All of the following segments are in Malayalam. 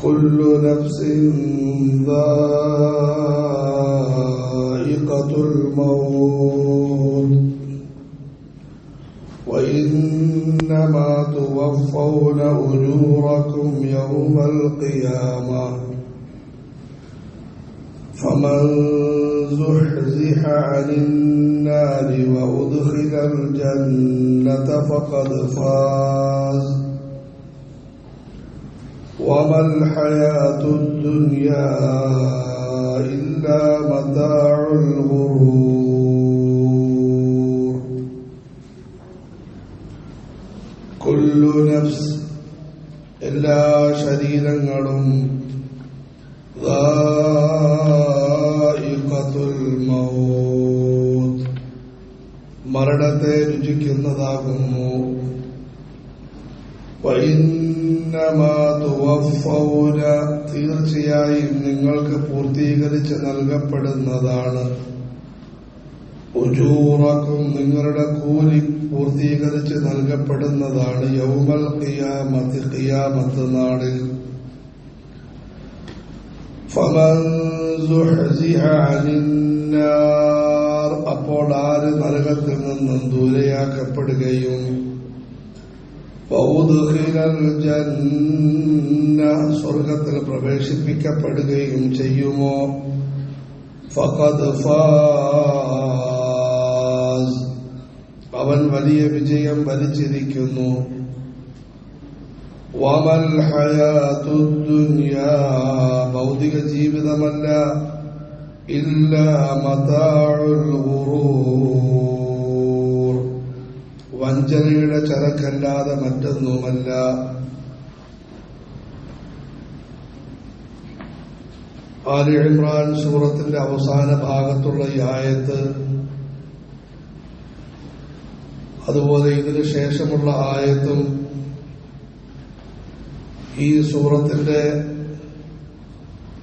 كل نفس ذائقة الموت وإنما توفون أجوركم يوم القيامة فمن زحزح عن النار وأدخل الجنة فقد فاز وما الحياة الدنيا إلا متاع الغرور كل نفس എല്ലാ ശരീരങ്ങളും ദായിഖത്തുൽ മൗത്ത് മരണത്തെ രുചിക്കുന്നതാകുന്നു. വഇന്നമാ തുവഫൗന തീർച്ചയായും നിങ്ങൾക്ക് പൂർത്തീകരിച്ച് നൽകപ്പെടുന്നതാണ്. ഉജൂറക്കും നിങ്ങളുടെ കൂലി പൂർത്തീകരിച്ച് നൽകപ്പെടുന്നതാണ്. യൗമൽ ഖിയാമത്ത് ഖിയാമത്ത് നാളിൽ. ഫമൻ സുഹ്സിഹ അനിന്നാർ അപ്പോൾ ആര് നരകത്തിൽ നിന്നും ദൂരെയാക്കപ്പെടുകയും വഉദ്ഖിലൽ ജന്ന സ്വർഗത്തിൽ പ്രവേശിപ്പിക്കപ്പെടുകയും ചെയ്യുമോ ഫഖദ് ഫാസ് അവൻ വലിയ വിജയം വരിച്ചിരിക്കുന്നു. വമൽ ഹയാത്തുദ് ദുനിയാ ഭൗതിക ജീവിതമല്ല ഇല്ലാ മതാഉൽ ഗുറൂർ വഞ്ചനയുടെ ചരക്കല്ലാതെ മറ്റൊന്നുമല്ല. ആലി ഇമ്രാൻ സൂറത്തിന്റെ അവസാന ഭാഗത്തുള്ള ഈ ആയത്ത്, അതുപോലെ ഇതിനു ശേഷമുള്ള ആയത്തും ഈ സൂറത്തിന്റെ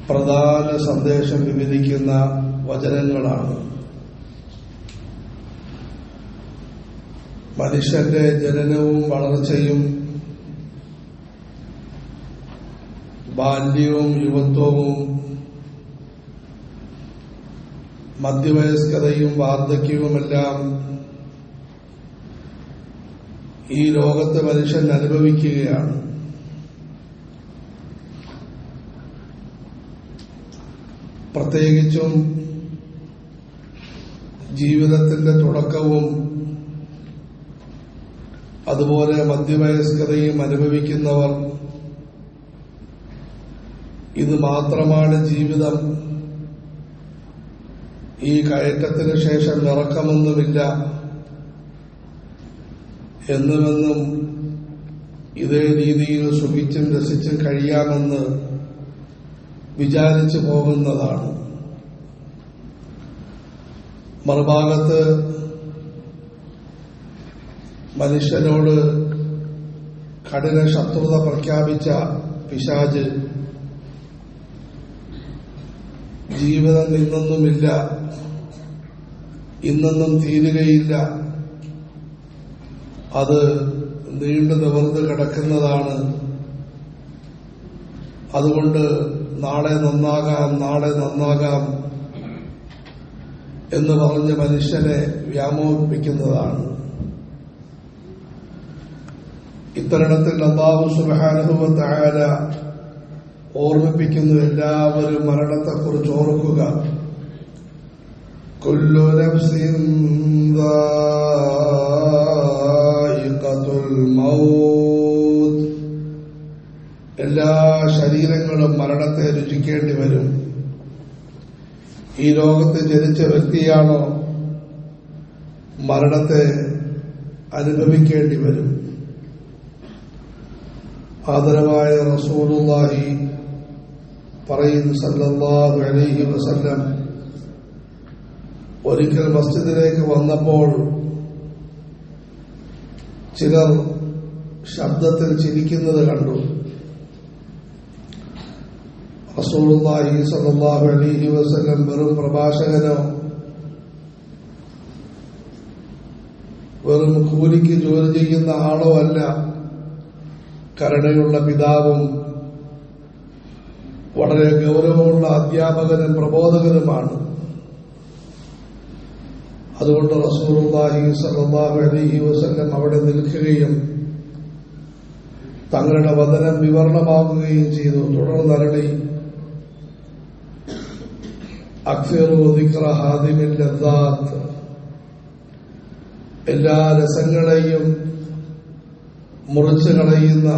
പ്രധാന സന്ദേശം വിവരിക്കുന്ന വചനങ്ങളാണ്. മനുഷ്യന്റെ ജനനവും വളർച്ചയും ബാല്യവും യുവത്വവും മധ്യവയസ്കതയും വാർദ്ധക്യവുമെല്ലാം ഈ ലോകത്ത് മനുഷ്യൻ അനുഭവിക്കുകയാണ്. പ്രത്യേകിച്ചും ജീവിതത്തിന്റെ തുടക്കവും അതുപോലെ മധ്യവയസ്കതയും അനുഭവിക്കുന്നവർ ഇത് മാത്രമാണ് ജീവിതം, ഈ കയറ്റത്തിന് ശേഷം ഇറക്കമൊന്നുമില്ല എന്നുമെന്നും ഇതേ രീതിയിൽ സുഖിച്ചും രസിച്ചും കഴിയാമെന്ന് വിചാരിച്ചു പോകുന്നതാണ്. മറുഭാഗത്ത് മനുഷ്യനോട് കഠിന ശത്രുത പ്രഖ്യാപിച്ച പിശാച് ജീവിതം ഇന്നൊന്നുമില്ല, ഇന്നൊന്നും തീരുകയില്ല, അത് നീണ്ടു നിവർന്ന് കിടക്കുന്നതാണ്, അതുകൊണ്ട് നാളെ നന്നാകാം നാളെ നന്നാകാം എന്ന് പറഞ്ഞ് മനുഷ്യനെ വ്യാമോഹിപ്പിക്കുന്നതാണ്. ഇത്തരണത്തിൽ അല്ലാഹു സുബ്ഹാനഹു വ തആല ഓർമ്മിപ്പിക്കുന്നു, എല്ലാവരും മരണത്തെക്കുറിച്ച് ഓർക്കുക. കുല്ലു നഫ്സിൻ ദായിഖത്തുൽ മൗത്ത് എല്ലാ ശരീരങ്ങളും മരണത്തെ രുചിക്കേണ്ടി വരും. ഈ ലോകത്ത് ജനിച്ച വ്യക്തിയാണോ മരണത്തെ അനുഭവിക്കേണ്ടി വരും. ആദരവായ റസൂലുള്ളാഹി പറയുന്നു സല്ലല്ലാഹു അലൈഹി വസല്ലം, ഒരിക്കൽ മസ്ജിദിലേക്ക് വന്നപ്പോൾ ചിലർ ശബ്ദത്തിൽ ചിരിക്കുന്നത് കണ്ടു. റസൂലുള്ളാഹി സ്വല്ലല്ലാഹു അലൈഹി വസല്ലം വെറും പ്രഭാഷകനോ വെറും കൂലിക്ക് ജോലി ചെയ്യുന്ന ആളോ അല്ല, കരുണയുള്ള പിതാവും വളരെ ഗൗരവമുള്ള അധ്യാപകനും പ്രബോധകനുമാണ്. അതുകൊണ്ട് റസൂലുള്ളാഹി സ്വല്ലല്ലാഹു അലൈഹി വസല്ലം അവിടെ നിൽക്കുകയും തങ്ങളുടെ വചനം വിവരണമാക്കുകയും ചെയ്തു. തുടർന്നരളി, അക്സിറു ദിക്റ ഹാദിമിൽ ലദ്ദാത്ത്, എല്ലാ രസങ്ങളെയും മുറിച്ചു കളയുന്ന,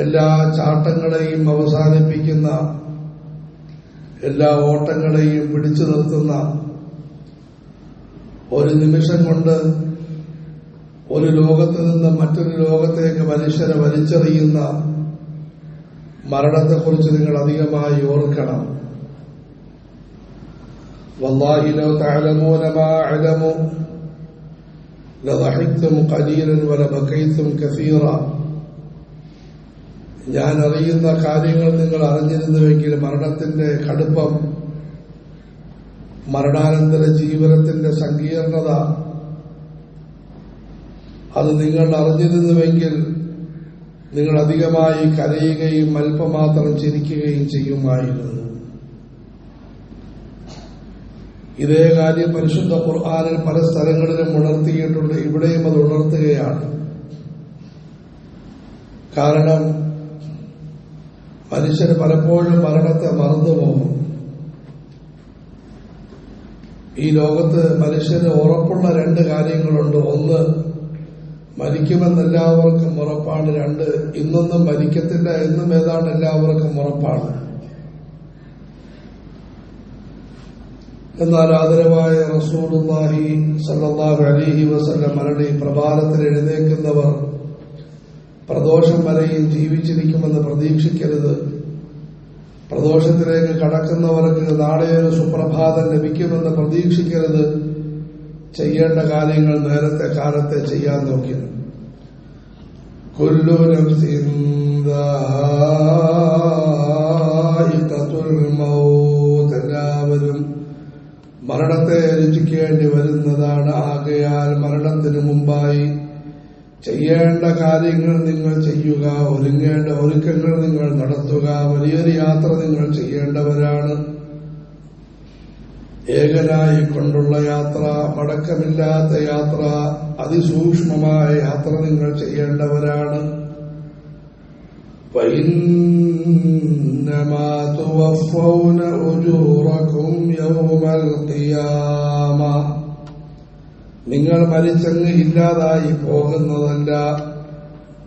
എല്ലാ ചാട്ടങ്ങളെയും അവസാനിപ്പിക്കുന്ന, എല്ലാ ഓട്ടങ്ങളെയും പിടിച്ചു നിർത്തുന്ന, ഒരു നിമിഷം കൊണ്ട് ഒരു ലോകത്ത് നിന്ന് മറ്റൊരു ലോകത്തേക്ക് മനുഷ്യരെ വലിച്ചെറിയുന്ന മരണത്തെക്കുറിച്ച് നിങ്ങൾ അധികമായി ഓർക്കണം. വല്ലാഹി ലൗ തഅലമൂന മാ അഅലമു ലദഹിക്തും ഖലീലൻ വലബകൈതും കസീറ. ഞാൻ അറിയുന്ന കാര്യങ്ങൾ നിങ്ങൾ അറിഞ്ഞിരുന്നുവെങ്കിൽ മരണത്തിന്റെ കടുപ്പം, മരണാനന്തര ജീവിതത്തിന്റെ സങ്കീർണത അത് നിങ്ങൾ അറിഞ്ഞിരുന്നുവെങ്കിൽ നിങ്ങൾ അധികമായി കരയുകയും അല്പമാത്രം ചിരിക്കുകയും ചെയ്യുമായിരുന്നു. ഇതേ കാര്യം പരിശുദ്ധ ഖുർആനിൽ പല സ്ഥലങ്ങളിലും ഉണർത്തിയിട്ടുണ്ട്. ഇവിടെയും അത് ഉണർത്തുകയാണ്. കാരണം മനുഷ്യർ പലപ്പോഴും മരണത്തെ മറന്നുപോകും. ഈ ലോകത്ത് മനുഷ്യന് ഉറപ്പുള്ള രണ്ട് കാര്യങ്ങളുണ്ട്. ഒന്ന്, മരിക്കുമെന്നെല്ലാവർക്കും ഉറപ്പാണ്. രണ്ട്, ഇന്നൊന്നും മരിക്കത്തില്ല എന്നും ഏതാണ്ട് എല്ലാവർക്കും ഉറപ്പാണ്. എന്നാൽ ആദരവായ റസൂലുള്ളാഹി സ്വല്ലല്ലാഹു അലൈഹി വസല്ലം മരണി, പ്രഭാതത്തിൽ എഴുന്നേൽക്കുന്നവർ പ്രദോഷം വരെയും ജീവിച്ചിരിക്കുമെന്ന് പ്രതീക്ഷിക്കരുത്. പ്രദോഷത്തിലേക്ക് കടക്കുന്നവർക്ക് നാളെ ഒരു സുപ്രഭാതം ലഭിക്കുമെന്ന് പ്രതീക്ഷിക്കരുത്. ചെയ്യേണ്ട കാര്യങ്ങൾ നേരത്തെ കാലത്തെ ചെയ്യാൻ നോക്കി. കുല്ലു നഫ്സിൻ ദാഇഖത്തുൽ മൗത്ത്, എല്ലാവരും മരണത്തെ രുചിക്കേണ്ടി വരുന്നതാണ്. ആകയാൽ മരണത്തിന് മുമ്പായി ചെയ്യേണ്ട കാര്യങ്ങൾ നിങ്ങൾ ചെയ്യുക, ഒരുങ്ങേണ്ട ഒരുക്കങ്ങൾ നിങ്ങൾ നടത്തുക. വലിയൊരു യാത്ര നിങ്ങൾ ചെയ്യേണ്ടവരാണ്. ഏകനായി കൊണ്ടുള്ള യാത്ര, മടക്കമില്ലാത്ത യാത്ര, അതിസൂക്ഷ്മമായ യാത്ര നിങ്ങൾ ചെയ്യേണ്ടവരാണ്. വഇന്നമാ തുവഫൗന ഉജൂറകും യൗമൽ ഖിയാമ, നിങ്ങൾ മരിച്ചങ്ങ് ഇല്ലാതായി പോകുന്നതല്ല,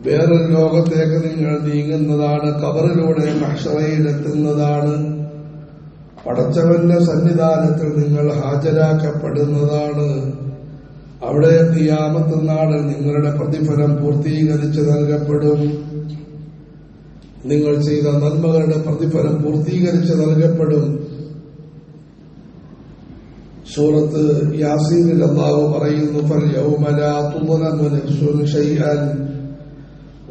വേറൊരു ലോകത്തേക്ക് നിങ്ങൾ നീങ്ങുന്നതാണ്. ഖബറിലൂടെ മഹ്ശറയിലെത്തുന്നതാണ്. പടച്ചവന്റെ സന്നിധാനത്തിൽ നിങ്ങൾ ഹാജരാക്കപ്പെടുന്നതാണ്. അവിടെ ഖിയാമത്ത് നാളിൽ നിങ്ങളുടെ പ്രതിഫലം പൂർത്തീകരിച്ച് നൽകപ്പെടും. നിങ്ങൾ ചെയ്ത നന്മകളുടെ പ്രതിഫലം പൂർത്തീകരിച്ച് നൽകപ്പെടും. സൂറത്ത് യാസീനിൽ അല്ലാഹു പറയുന്നു, ഫൽയൗമ ലാ തുദ്ലമു നഫ്സുൻ ശൈഅൻ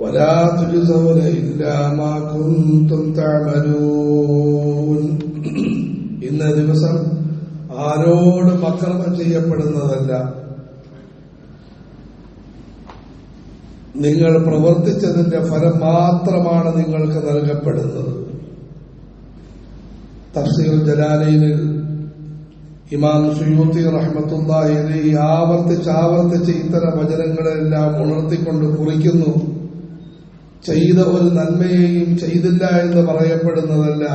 വലാ തുജ്സൗന ഇല്ലാ മാ കുൻതും തഅമലൂൻ. ഇന്ന ദിവസം ആരോടും അക്രമം ചെയ്യപ്പെടുന്നതല്ല. നിങ്ങൾ പ്രവർത്തിച്ചതിന്റെ ഫലം മാത്രമാണ് നിങ്ങൾക്ക് നൽകപ്പെടുന്നത്. തഫ്സീർ ജലാലൈനിൽ ഇമാം സുയൂത്തി റഹ്മത്തുള്ളാഹി അലൈഹി ആവർത്തിച്ച് ഇത്തരം വചനങ്ങളെല്ലാം ഉണർത്തിക്കൊണ്ട് കുറിക്കുന്നു. ചെയ്ത ഒരു നന്മയെയും ചെയ്തില്ല എന്ന് പറയപ്പെടുന്നതല്ല,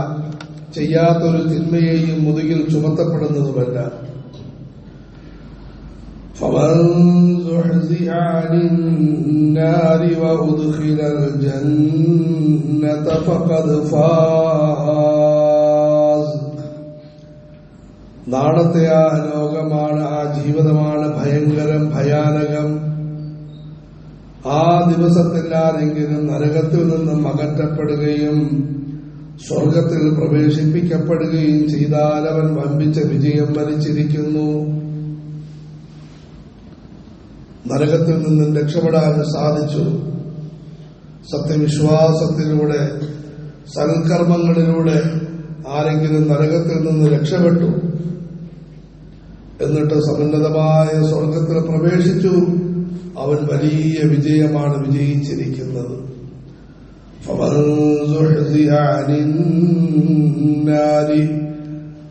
ചെയ്യാത്തൊരു തിന്മയെയും മുതുകിൽ ചുമത്തപ്പെടുന്നതുമല്ല. فمن زحزح عن النار وأدخل الجنة فقد فاز. നാളത്തെ ആ ലോകമാണ്, ആ ജീവിതമാണ് ഭയങ്കരം, ഭയാനകം. ആ ദിവസത്തിൽ ആരെങ്കിലും നരകത്തിൽ നിന്നും അകറ്റപ്പെടുകയും സ്വർഗത്തിൽ പ്രവേശിപ്പിക്കപ്പെടുകയും ചെയ്താൽ അവൻ വമ്പിച്ച വിജയം വരിച്ചിരിക്കുന്നു. നരകത്തിൽ നിന്നും രക്ഷപ്പെടാൻ സാധിച്ചു. സത്യവിശ്വാസത്തിലൂടെ, സൽക്കർമ്മങ്ങളിലൂടെ ആരെങ്കിലും നരകത്തിൽ നിന്ന് രക്ഷപ്പെട്ടു, എന്നിട്ട് സമുന്നതമായ സ്വർഗത്തിൽ പ്രവേശിച്ചു, അവൻ വലിയ വിജയമാണ് വിജയിച്ചിരിക്കുന്നത്. فمن زحزح عن النار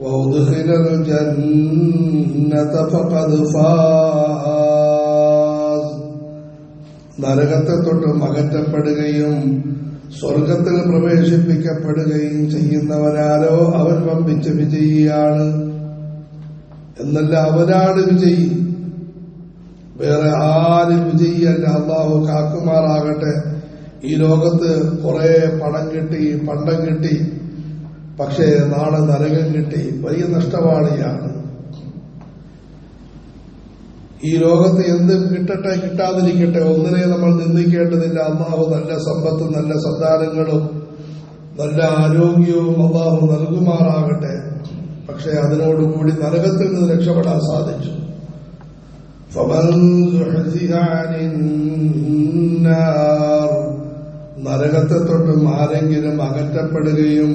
وأدخل الجنة فقد فاز. നരകത്തെ തൊട്ടും അകറ്റപ്പെടുകയും സ്വർഗത്തിൽ പ്രവേശിപ്പിക്കപ്പെടുകയും ചെയ്യുന്നവരാരോ അവൻ വമ്പിച്ച വിജയിയാണ് എന്നല്ല, അവനാണ് വിജയി. വേറെ ആരും വിജയിയല്ല. അള്ളാഹു കാക്കുമാറാകട്ടെ. ഈ ലോകത്ത് കുറെ പണം കിട്ടി, പണ്ടം കിട്ടി, പക്ഷേ നാളെ നരകം കിട്ടി. വലിയ നഷ്ടവാളിയാണ്. ഈ ലോകത്ത് എന്തും കിട്ടട്ടെ കിട്ടാതിരിക്കട്ടെ, ഒന്നിനെ നമ്മൾ നിന്ദിക്കേണ്ടതില്ല. അള്ളാഹു നല്ല സമ്പത്തും നല്ല സന്താനങ്ങളും നല്ല ആരോഗ്യവും അള്ളാഹു നൽകുമാറാകട്ടെ. പക്ഷെ അതിനോടുകൂടി നരകത്തിൽ നിന്ന് രക്ഷപ്പെടാൻ സാധിച്ചു. നരകത്തെ തൊട്ടും ആരെങ്കിലും അകറ്റപ്പെടുകയും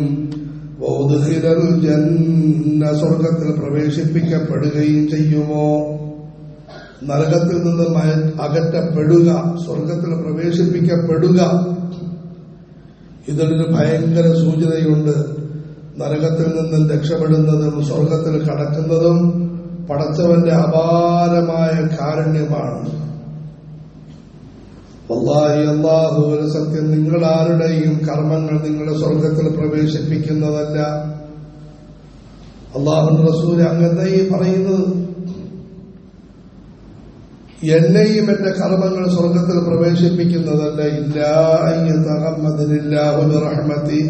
സ്വർഗത്തിൽ പ്രവേശിപ്പിക്കപ്പെടുകയും ചെയ്യുമോ? നരകത്തിൽ നിന്ന് അകറ്റപ്പെടുക, സ്വർഗത്തിൽ പ്രവേശിപ്പിക്കപ്പെടുക, ഇതിനൊരു ഭയങ്കര സൂചനയുണ്ട്. നരകത്തിൽ നിന്നും രക്ഷപ്പെടുന്നതും സ്വർഗത്തിൽ കടക്കുന്നതും പടച്ചവന്റെ അപാരമായ കാരുണ്യമാണ്. വല്ലാഹി, അല്ലാഹുവിന്റെ സത്യം, നിങ്ങൾ ആരുടെയും കർമ്മങ്ങൾ നിങ്ങളെ സ്വർഗത്തിൽ പ്രവേശിപ്പിക്കുന്നതല്ല. അല്ലാഹുവിന്റെ റസൂൽ അങ്ങനെ പറയുന്നത്, എന്നെയും എന്റെ കർമ്മങ്ങൾ സ്വർഗത്തിൽ പ്രവേശിപ്പിക്കുന്നതല്ല. ഇല്ലാ അയ്യതഗമ്മദില്ലാഹു ബിറഹ്മതി,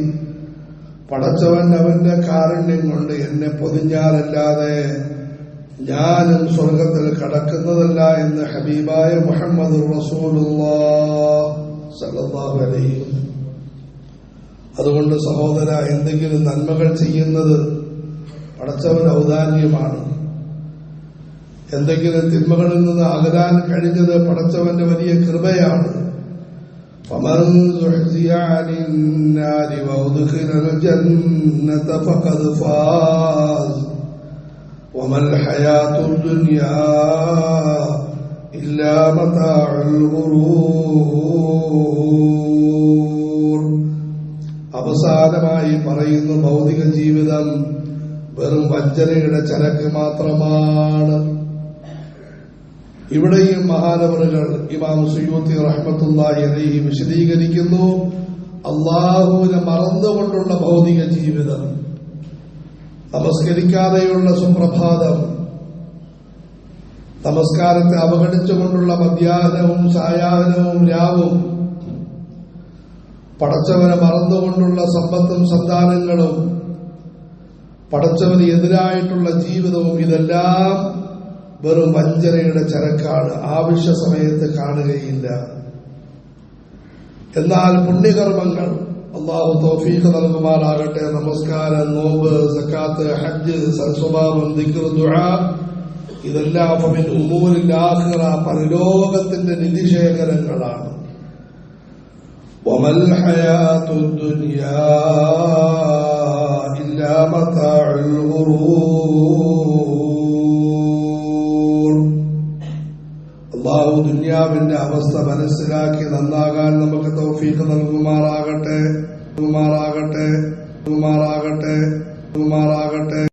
പടച്ചവൻ അവന്റെ കാരുണ്യം കൊണ്ട് എന്നെ പൊതിഞ്ഞാലല്ലാതെ ഞാനും സ്വർഗത്തിൽ കടക്കുന്നതല്ല എന്ന് ഹബീബായ മുഹമ്മദ് റസൂലുള്ളാഹി സ്വല്ലല്ലാഹു അലൈഹി വസല്ലം. അതുകൊണ്ട് സഹോദര, എന്തെങ്കിലും നന്മകൾ ചെയ്യുന്നത് പടച്ചവൻ ഔദാര്യമാണ്. എന്തെങ്കിലും തിന്മകളിൽ നിന്ന് അകലാൻ കഴിഞ്ഞത് പടച്ചവന്റെ വലിയ കൃപയാണ്. فمن زحزح عن النار وأدخل الجنة فقد فاز وما الحياة الدنيا إلا متاع الغرور. അവസാനമായി പറയുന്നു, ഭൗതിക ജീവിതം വെറും വഞ്ചനയുടെ ചരക്ക് മാത്രമാണ്. ഇവിടെയും മഹാനവറുകൾ ഇമാം സുയൂത്തി റഹ്മത്തുള്ളാഹി അലൈഹി വിശദീകരിക്കുന്നു, അല്ലാഹുവിനെ മറന്നുകൊണ്ടുള്ള ഭൗതിക ജീവിതം, നമസ്കരിക്കാതെയുള്ള സുപ്രഭാതം, നമസ്കാരത്തെ അവഗണിച്ചുകൊണ്ടുള്ള മധ്യാഹ്നവും സായാഹ്നവും രാവും, പടച്ചവനെ മറന്നുകൊണ്ടുള്ള സമ്പത്തും സന്താനങ്ങളും, പടച്ചവന് എതിരായിട്ടുള്ള ജീവിതവും, ഇതെല്ലാം വെറും വഞ്ചനയുടെ ചരക്കാണ്. ആവശ്യ സമയത്ത് കാണുകയില്ല. എന്നാൽ പുണ്യകർമ്മങ്ങൾ അല്ലാഹു തൗഫീഖ് നൽകുമാറാകട്ടെ. നമസ്കാരം, നോമ്പ്, സക്കാത്ത്, ഹജ്ജ്, സൽസ്വഭാവം, ദിക്ർ, ദുആ, ഇതെല്ലാം മിൻ ഉമൂരിൽ ആഖിറ, പരലോകത്തിന്റെ നിധിശേഖരങ്ങളാണ്. വമൽ ഹയാത്തുദ് ദുനിയാ ഇല്ലാ മതാഉൽ ഗുറൂർ. അല്ലാഹു ദുനിയാവിന്റെ അവസ്ഥ മനസ്സിലാക്കി നന്നാകാൻ നമുക്ക് തൗഫീഖ് നൽകുമാറാകട്ടെ.